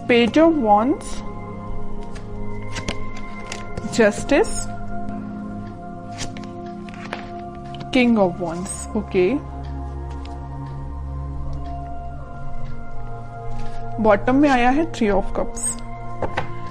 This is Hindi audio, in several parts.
Page of wands, justice, king of wands. Okay, bottom में आया है थ्री ऑफ कप्स।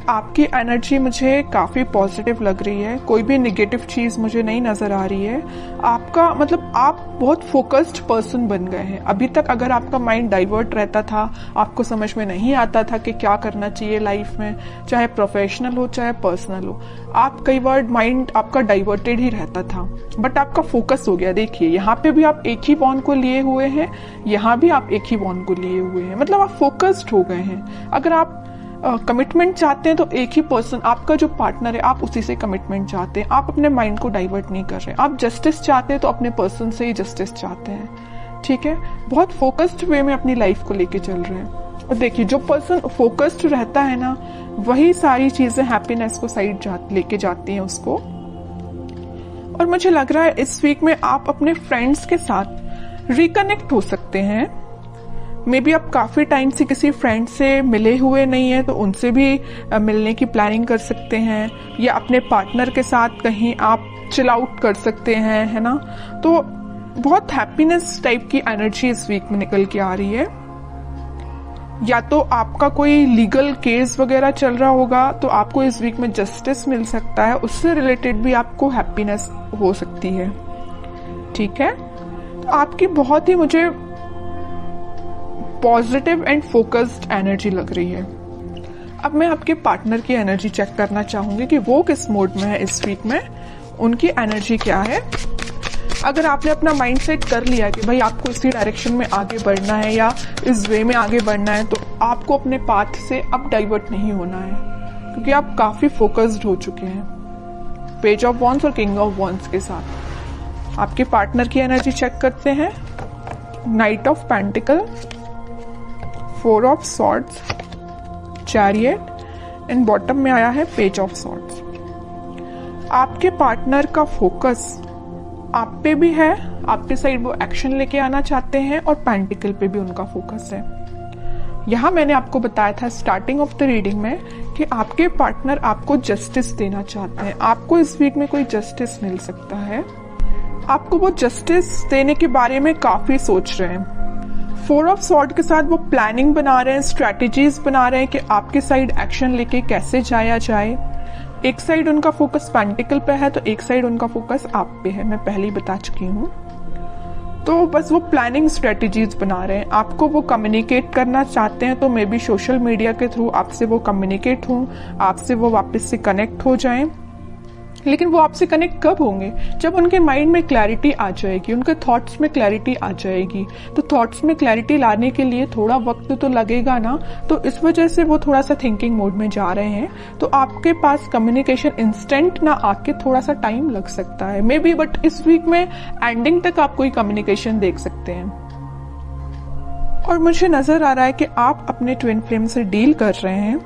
आपकी एनर्जी मुझे काफी पॉजिटिव लग रही है, कोई भी नेगेटिव चीज मुझे नहीं नजर आ रही है। आपका मतलब आप बहुत फोकस्ड पर्सन बन गए हैं। अभी तक अगर आपका माइंड डाइवर्ट रहता था, आपको समझ में नहीं आता था कि क्या करना चाहिए लाइफ में, चाहे प्रोफेशनल हो चाहे पर्सनल हो, आप कई बार माइंड आपका डाइवर्टेड ही रहता था, बट आपका फोकस हो गया। देखिए यहाँ पे भी आप एक ही बॉन्ड को लिए हुए हैं, यहाँ भी आप एक ही बॉन्ड को लिए हुए हैं, मतलब आप फोकस्ड हो गए हैं। अगर आप कमिटमेंट चाहते हैं तो एक ही पर्सन, आपका जो पार्टनर है, आप उसी से कमिटमेंट चाहते हैं। आप अपने माइंड को डाइवर्ट नहीं कर रहे। आप जस्टिस चाहते हैं तो अपने पर्सन से ही जस्टिस चाहते हैं। ठीक है, बहुत फोकस्ड वे में अपनी लाइफ को लेके चल रहे हैं। और देखिए जो पर्सन फोकस्ड रहता है ना, वही सारी चीजें हैप्पीनेस को साइड लेके जाती हैं उसको। और मुझे लग रहा है इस वीक में आप अपने फ्रेंड्स के साथ रिकनेक्ट हो सकते हैं। मे बी आप काफी टाइम से किसी फ्रेंड से मिले हुए नहीं है, तो उनसे भी मिलने की प्लानिंग कर सकते हैं, या अपने पार्टनर के साथ कहीं आप चिल आउट कर सकते हैं, है ना। तो बहुत हैप्पीनेस टाइप की एनर्जी इस वीक में निकल के आ रही है। या तो आपका कोई लीगल केस वगैरह चल रहा होगा, तो आपको इस वीक में जस्टिस मिल सकता है, उससे रिलेटेड भी आपको हैप्पीनेस हो सकती है। ठीक है, तो आपकी बहुत ही मुझे पॉजिटिव एंड फोकस्ड एनर्जी लग रही है। अब मैं आपके पार्टनर की एनर्जी चेक करना चाहूंगी कि वो किस मोड में है इस वीक में, उनकी एनर्जी क्या है। अगर आपने अपना माइंड सेट कर लिया कि भाई आपको इसी डायरेक्शन में आगे बढ़ना है या इस वे में आगे बढ़ना है, तो आपको अपने पाथ से अब डाइवर्ट नहीं होना है, क्योंकि आप काफी फोकस्ड हो चुके हैं पेज ऑफ वॉन्ड्स और किंग ऑफ वॉन्ड्स के साथ। आपके पार्टनर की एनर्जी चेक करते हैं। Night of pentacle, four of swords, chariot and bottom में आया है पेज ऑफ सॉर्ड्स। आपके पार्टनर का फोकस आप पे भी है, आपके साइड वो एक्शन लेके आना चाहते हैं, और पेंटिकल पे भी उनका फोकस है। यहां मैंने आपको बताया था स्टार्टिंग ऑफ द रीडिंग में कि आपके पार्टनर आपको जस्टिस देना चाहते हैं। आपको इस वीक में कोई जस्टिस मिल सकता है। आपको वो जस्टिस देने के बारे में काफी सोच रहे हैं। फोर ऑफ सॉर्ड के साथ वो प्लानिंग बना रहे हैं, स्ट्रैटेजीज बना रहे हैं कि आपके साइड एक्शन लेके कैसे जाया जाए। एक साइड उनका फोकस पेंटिकल पे है, तो एक साइड उनका फोकस आप पे है, मैं पहले ही बता चुकी हूँ। तो बस वो प्लानिंग स्ट्रेटेजीज बना रहे हैं। आपको वो कम्युनिकेट करना चाहते हैं, तो मे बी सोशल मीडिया के थ्रू आपसे वो कम्युनिकेट हों, आपसे वो वापस से कनेक्ट हो जाएं। लेकिन वो आपसे कनेक्ट कब होंगे? जब उनके माइंड में क्लैरिटी आ जाएगी, उनके थॉट्स में क्लैरिटी आ जाएगी। तो थॉट्स में क्लैरिटी लाने के लिए थोड़ा वक्त तो लगेगा ना, तो इस वजह से वो थोड़ा सा थिंकिंग मोड में जा रहे हैं। तो आपके पास कम्युनिकेशन इंस्टेंट ना आके थोड़ा सा टाइम लग सकता है मे बी, बट इस वीक में एंडिंग तक आप कोई कम्युनिकेशन देख सकते हैं। और मुझे नजर आ रहा है कि आप अपने ट्विन फ्लेम से डील कर रहे हैं,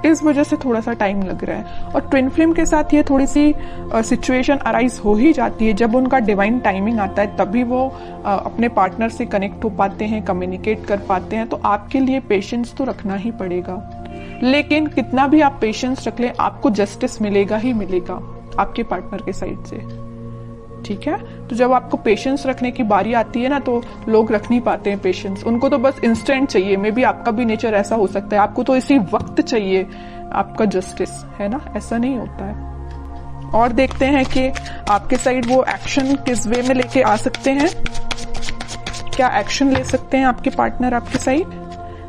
इस वजह से थोड़ा सा टाइम लग रहा है। और ट्विन फ्लेम के साथ ये थोड़ी सी सिचुएशन अराइज हो ही जाती है। जब उनका डिवाइन टाइमिंग आता है तभी वो अपने पार्टनर से कनेक्ट हो पाते हैं, कम्युनिकेट कर पाते हैं। तो आपके लिए पेशेंस तो रखना ही पड़ेगा, लेकिन कितना भी आप पेशेंस रख लें, आपको जस्टिस मिलेगा ही मिलेगा आपके पार्टनर के साइड से। ठीक है, तो जब आपको पेशेंस रखने की बारी आती है ना, तो लोग रख नहीं पाते हैं पेशेंस। उनको तो बस इंस्टेंट चाहिए। मे बी आपका भी नेचर ऐसा हो सकता है, आपको तो इसी वक्त चाहिए आपका जस्टिस, है ना। ऐसा नहीं होता है। और देखते हैं कि आपके साइड वो एक्शन किस वे में लेके आ सकते हैं, क्या एक्शन ले सकते हैं आपके पार्टनर आपके साइड।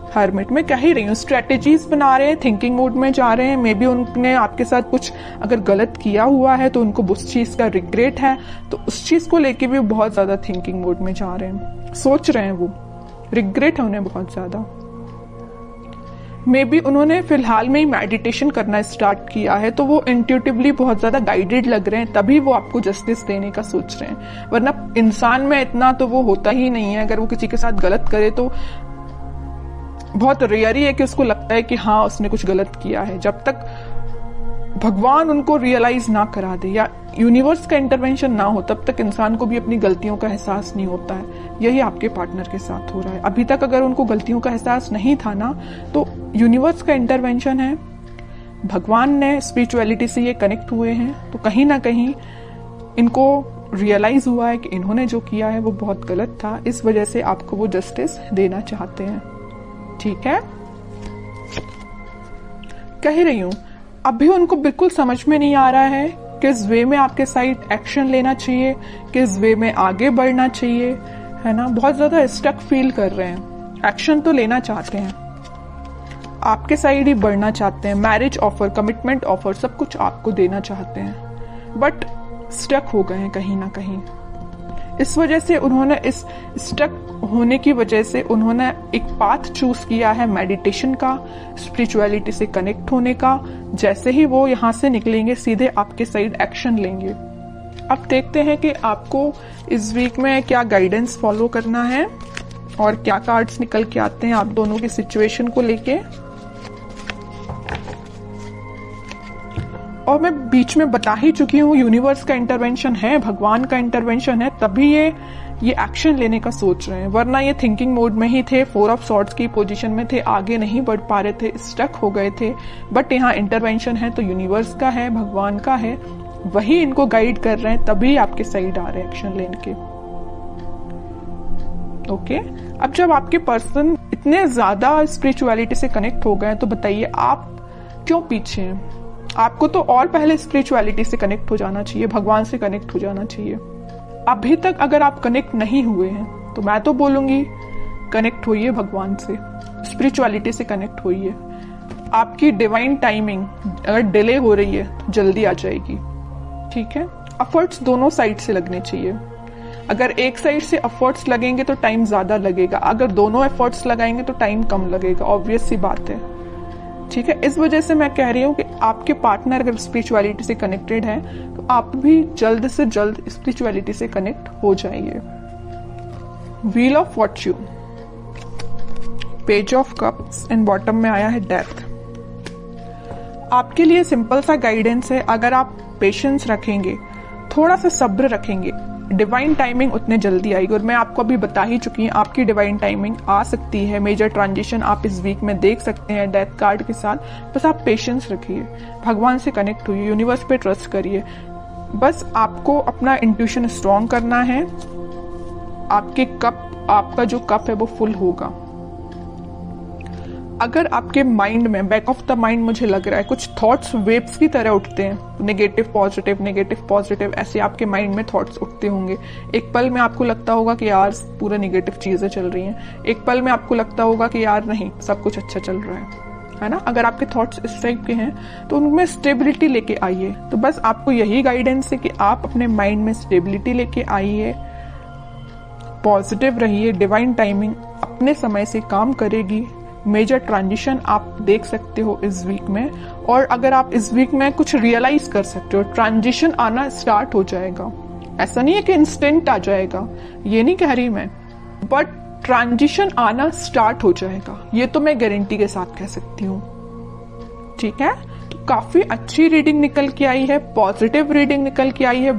हर्मिट में कह ही रही हूँ, स्ट्रेटेजीज बना रहे हैं, थिंकिंग मोड में जा रहे हैं। मे बी उनने आपके साथ कुछ अगर गलत किया हुआ है तो उनको उस चीज का रिग्रेट है, तो उस चीज को लेके भी बहुत ज्यादा थिंकिंग मोड में जा रहे हैं, सोच रहे हैं, वो रिग्रेट है उन्हें बहुत ज्यादा। मे बी उन्होंने फिलहाल में ही मेडिटेशन करना स्टार्ट किया है, तो वो इंट्यूटिवली बहुत ज्यादा गाइडेड लग रहे हैं, तभी वो आपको जस्टिस देने का सोच रहे हैं। वरना इंसान में इतना तो वो होता ही नहीं है। अगर वो किसी के साथ गलत करे तो बहुत रेयर ही है कि उसको लगता है कि हाँ उसने कुछ गलत किया है। जब तक भगवान उनको रियलाइज ना करा दे या यूनिवर्स का इंटरवेंशन ना हो, तब तक इंसान को भी अपनी गलतियों का एहसास नहीं होता है। यही आपके पार्टनर के साथ हो रहा है। अभी तक अगर उनको गलतियों का एहसास नहीं था ना, तो यूनिवर्स का इंटरवेंशन है, भगवान ने स्पिरिचुअलिटी से ये कनेक्ट हुए हैं, तो कहीं ना कहीं इनको रियलाइज हुआ है कि इन्होंने जो किया है वो बहुत गलत था, इस वजह से आपको वो जस्टिस देना चाहते हैं। ठीक है, कह रही हूं अभी उनको बिल्कुल समझ में नहीं आ रहा है किस वे में आपके साइड एक्शन लेना चाहिए, किस वे में आगे बढ़ना चाहिए, है ना। बहुत ज्यादा स्टक फील कर रहे हैं, एक्शन तो लेना चाहते हैं, आपके साइड ही बढ़ना चाहते हैं, मैरिज ऑफर, कमिटमेंट ऑफर सब कुछ आपको देना चाहते हैं, बट स्टक हो गए हैं कहीं ना कहीं। इस वजह से उन्होंने इस स्टक होने की वजह से उन्होंने एक पाथ चूज किया है मेडिटेशन का, स्पिरिचुअलिटी से कनेक्ट होने का। जैसे ही वो यहाँ से निकलेंगे सीधे आपके साइड एक्शन लेंगे। अब देखते हैं कि आपको इस वीक में क्या गाइडेंस फॉलो करना है और क्या कार्ड्स निकल के आते हैं आप दोनों की सिचुएशन को लेके। और मैं बीच में बता ही चुकी हूँ, यूनिवर्स का इंटरवेंशन है, भगवान का इंटरवेंशन है, तभी ये एक्शन लेने का सोच रहे हैं, वरना ये थिंकिंग मोड में ही थे, 4 ऑफ सॉर्ड्स की पोजीशन में थे, आगे नहीं बढ़ पा रहे थे, स्टक हो गए थे। बट यहाँ इंटरवेंशन है तो यूनिवर्स का है, भगवान का है, वही इनको गाइड कर रहे हैं, तभी आपके साइड आ रहे हैं एक्शन लेने के। ओके, अब जब आपके पर्सन इतने ज्यादा स्पिरिचुअलिटी से कनेक्ट हो गए तो बताइए आप क्यों पीछे हैं? आपको तो और पहले स्पिरिचुअलिटी से कनेक्ट हो जाना चाहिए, भगवान से कनेक्ट हो जाना चाहिए। अभी तक अगर आप कनेक्ट नहीं हुए हैं तो मैं तो बोलूंगी कनेक्ट होइए भगवान से, स्पिरिचुअलिटी से कनेक्ट होइए। आपकी डिवाइन टाइमिंग अगर डिले हो रही है तो जल्दी आ जाएगी। ठीक है, एफर्ट्स दोनों साइड से लगने चाहिए। अगर एक साइड से एफर्ट्स लगेंगे तो टाइम ज्यादा लगेगा, अगर दोनों एफर्ट्स लगाएंगे तो टाइम कम लगेगा, ऑब्वियस सी बात है। ठीक है, इस वजह से मैं कह रही हूँ कि आपके पार्टनर अगर स्पिरिचुअलिटी से कनेक्टेड है तो आप भी जल्द से जल्द स्पिरिचुअलिटी से कनेक्ट हो जाइए। Wheel of Fortune, page of cups and bottom में आया है डेथ। आपके लिए सिंपल सा गाइडेंस है, अगर आप पेशेंस रखेंगे, थोड़ा सा सब्र रखेंगे, डिवाइन टाइमिंग उतने जल्दी आएगी। और मैं आपको अभी बता ही चुकी हूँ आपकी डिवाइन टाइमिंग आ सकती है, मेजर ट्रांजिशन आप इस वीक में देख सकते हैं डेथ कार्ड के साथ। बस आप पेशेंस रखिए, भगवान से कनेक्ट होइए, यूनिवर्स पे ट्रस्ट करिए। बस आपको अपना इंट्यूशन स्ट्रॉन्ग करना है, आपका जो कप है वो फुल होगा। अगर आपके माइंड में, बैक ऑफ द माइंड मुझे लग रहा है कुछ थॉट्स वेव्स की तरह उठते हैं, नेगेटिव पॉजिटिव ऐसे आपके माइंड में थॉट्स उठते होंगे। एक पल में आपको लगता होगा कि यार पूरा नेगेटिव चीजें चल रही हैं, एक पल में आपको लगता होगा कि यार नहीं सब कुछ अच्छा चल रहा है ना। अगर आपके थॉट्स इस टाइप के हैं तो उनमें स्टेबिलिटी लेके आइए। तो बस आपको यही गाइडेंस है कि आप अपने माइंड में स्टेबिलिटी लेके आइए, पॉजिटिव रहिए, डिवाइन टाइमिंग अपने समय से काम करेगी। मेजर ट्रांजिशन आप देख सकते हो इस वीक में, और अगर आप इस वीक में कुछ रियलाइज कर सकते हो, ट्रांजिशन आना स्टार्ट हो जाएगा। ऐसा नहीं है कि इंस्टेंट आ जाएगा, ये नहीं कह रही मैं, बट ट्रांजिशन आना स्टार्ट हो जाएगा, ये तो मैं गारंटी के साथ कह सकती हूँ। ठीक है, तो काफी अच्छी रीडिंग निकल के आई है, पॉजिटिव रीडिंग निकल के आई है।